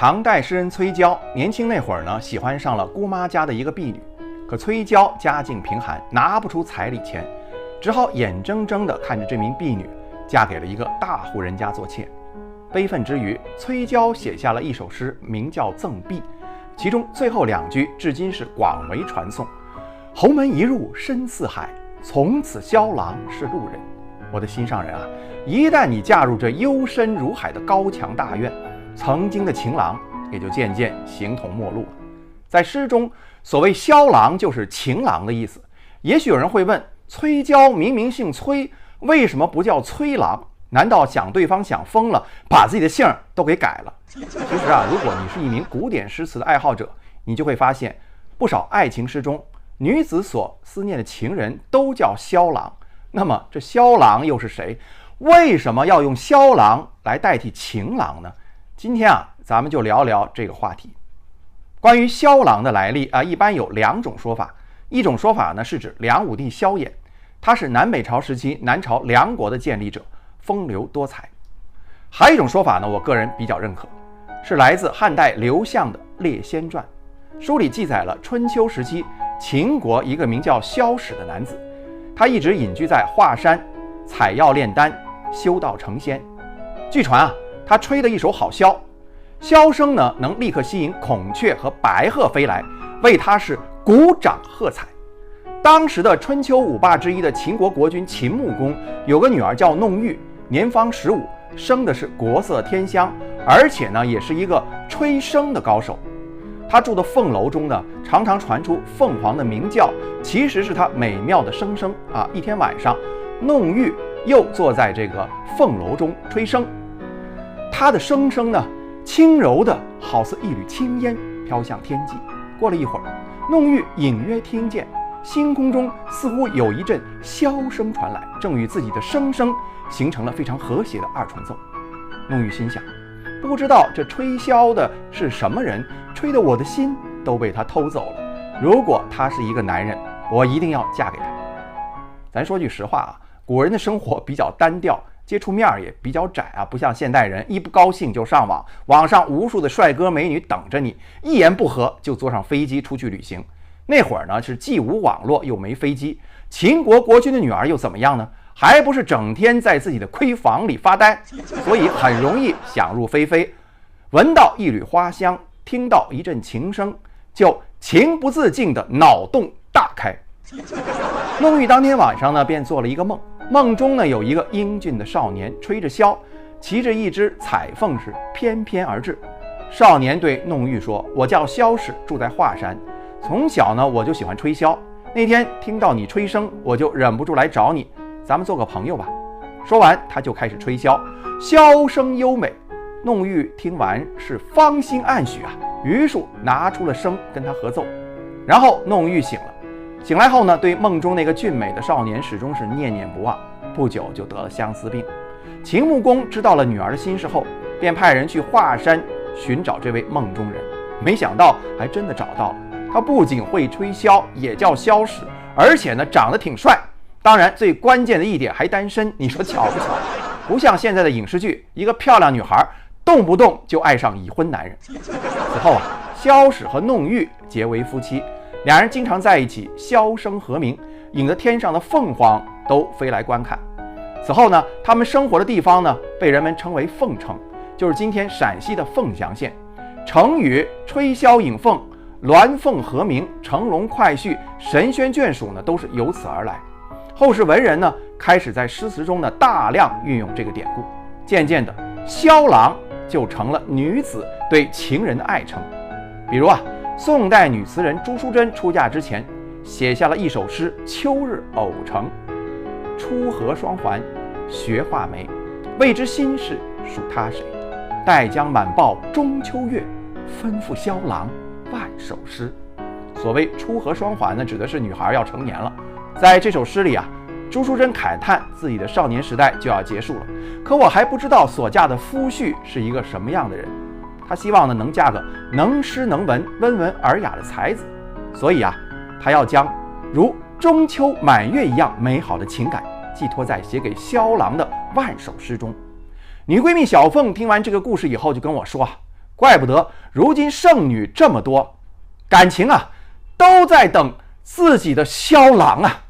唐代诗人崔娇年轻那会儿呢，喜欢上了姑妈家的一个婢女，可崔娇家境贫寒，拿不出彩礼钱，只好眼睁睁地看着这名婢女嫁给了一个大户人家做妾。悲愤之余，崔娇写下了一首诗，名叫《赠婢》，其中最后2句至今是广为传颂：侯门一入深似海，从此萧郎是路人。我的心上人啊，一旦你嫁入这幽深如海的高墙大院，曾经的情郎也就渐渐形同陌路了。在诗中，所谓萧郎就是情郎的意思。也许有人会问，崔娇明明姓崔，为什么不叫崔郎？难道想对方想疯了，把自己的姓都给改了？其实啊，如果你是一名古典诗词的爱好者，你就会发现，不少爱情诗中，女子所思念的情人都叫萧郎。那么这萧郎又是谁？为什么要用萧郎来代替情郎呢？今天啊，咱们就聊聊这个话题。关于萧郎的来历啊，一般有2种说法。一种说法呢，是指梁武帝萧衍，他是南北朝时期南朝梁国的建立者，风流多才。还有一种说法呢，我个人比较认可，是来自汉代刘向的《列仙传》，书里记载了春秋时期秦国一个名叫萧史的男子，他一直隐居在华山，采药炼丹，修道成仙。据传啊，他吹的一手好箫，箫声呢能立刻吸引孔雀和白鹤飞来，为他是鼓掌喝彩。当时的春秋5霸之一的秦国国君秦穆公有个女儿叫弄玉，年方15，生的是国色天香，而且呢也是一个吹笙的高手。他住的凤楼中呢，常常传出凤凰的鸣叫，其实是他美妙的声声啊。一天晚上，弄玉又坐在这个凤楼中吹笙，他的声声呢，轻柔的好似一缕青烟飘向天际。过了一会儿，弄玉隐约听见星空中似乎有一阵箫声传来，正与自己的声声形成了非常和谐的2重奏。弄玉心想，不知道这吹箫的是什么人，吹得我的心都被他偷走了。如果他是一个男人，我一定要嫁给他。咱说句实话啊，古人的生活比较单调，接触面也比较窄啊，不像现代人一不高兴就上网，网上无数的帅哥美女等着你，一言不合就坐上飞机出去旅行。那会儿呢，是既无网络又没飞机，秦国国君的女儿又怎么样呢？还不是整天在自己的闺房里发呆，所以很容易想入非非。闻到一缕花香，听到一阵琴声，就情不自禁的脑洞大开。弄玉当天晚上呢，便做了一个梦，梦中呢有一个英俊的少年吹着箫，骑着一只彩凤是翩翩而至。少年对弄玉说：“我叫萧史，住在华山，从小呢我就喜欢吹箫，那天听到你吹笙，我就忍不住来找你，咱们做个朋友吧。”说完他就开始吹箫，箫声优美。弄玉听完是芳心暗许啊，于是拿出了笙跟他合奏。然后弄玉醒了，醒来后呢，对梦中那个俊美的少年始终是念念不忘，不久就得了相思病。秦穆公知道了女儿的心事后，便派人去华山寻找这位梦中人，没想到还真的找到了。他不仅会吹箫，也叫萧史，而且呢长得挺帅，当然最关键的一点还单身，你说巧不巧？不像现在的影视剧，一个漂亮女孩动不动就爱上已婚男人。此后啊，萧史和弄玉结为夫妻，两人经常在一起箫声和鸣，引得天上的凤凰都飞来观看。此后呢，他们生活的地方呢，被人们称为凤城，就是今天陕西的凤翔县。成语吹箫引凤、鸾凤和鸣、乘龙快婿、神仙眷属呢，都是由此而来。后世文人呢，开始在诗词中呢大量运用这个典故，渐渐的，箫郎就成了女子对情人的爱称。比如啊，宋代女词人朱淑珍出嫁之前，写下了一首诗《秋日偶成》：初合双环，学画眉，未知心事属他谁？待将满报中秋月，吩咐萧郎万首诗。所谓初合双环呢，指的是女孩要成年了。在这首诗里啊，朱淑珍慨叹自己的少年时代就要结束了，可我还不知道所嫁的夫婿是一个什么样的人。她希望呢能嫁个能诗能文、温文尔雅的才子，所以啊，她要将如中秋满月一样美好的情感寄托在写给萧郎的万首诗中。女闺蜜小凤听完这个故事以后就跟我说啊，怪不得如今剩女这么多，感情啊都在等自己的萧郎啊。